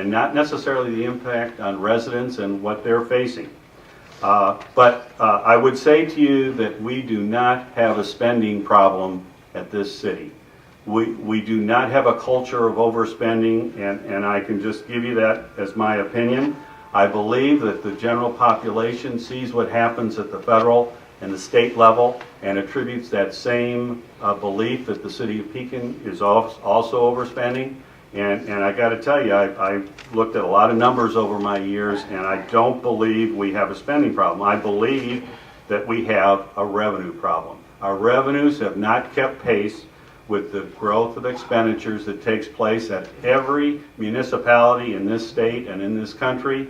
and not necessarily the impact on residents and what they're facing. But I would say to you that we do not have a spending problem at this city. We do not have a culture of overspending, and I can just give you that as my opinion. I believe that the general population sees what happens at the federal and the state level and attributes that same belief that the city of Pekin is also overspending. And I got to tell you, I looked at a lot of numbers over my years, and I don't believe we have a spending problem. I believe that we have a revenue problem. Our revenues have not kept pace with the growth of expenditures that takes place at every municipality in this state and in this country.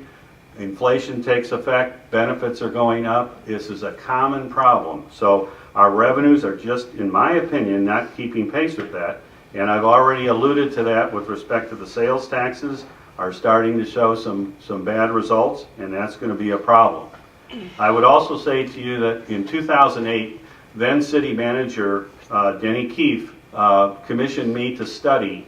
Inflation takes effect, benefits are going up. This is a common problem. So our revenues are just, in my opinion, not keeping pace with that. And I've already alluded to that with respect to the sales taxes are starting to show some bad results, and that's going to be a problem. I would also say to you that in 2008, then City Manager Denny Keefe commissioned me to study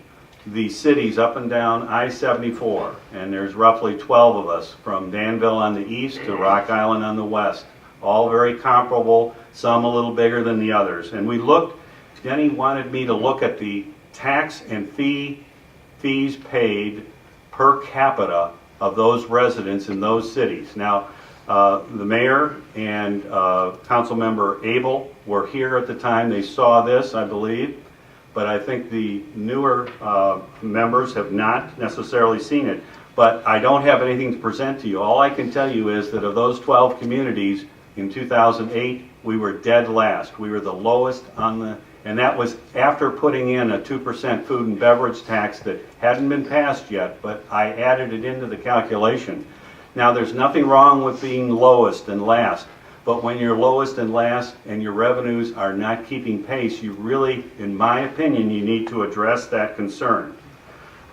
the cities up and down I-74, and there's roughly 12 of us from Danville on the east to Rock Island on the west, all very comparable, some a little bigger than the others. And we looked, Denny wanted me to look at the tax and fees paid per capita of those residents in those cities. Now, the mayor and council member Abel were here at the time. They saw this, I believe, but I think the newer members have not necessarily seen it. But I don't have anything to present to you. All I can tell you is that of those 12 communities in 2008, we were dead last. We were the lowest on the, and that was after putting in a 2% food and beverage tax that hadn't been passed yet, but I added it into the calculation. Now, there's nothing wrong with being lowest and last, but when you're lowest and last and your revenues are not keeping pace, you really, in my opinion, you need to address that concern.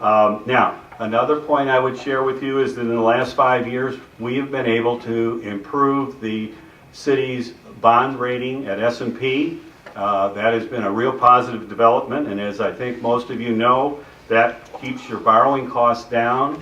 Now, another point I would share with you is that in the last 5 years, we have been able to improve the city's bond rating at S&P. That has been a real positive development, and as I think most of you know, that keeps your borrowing costs down.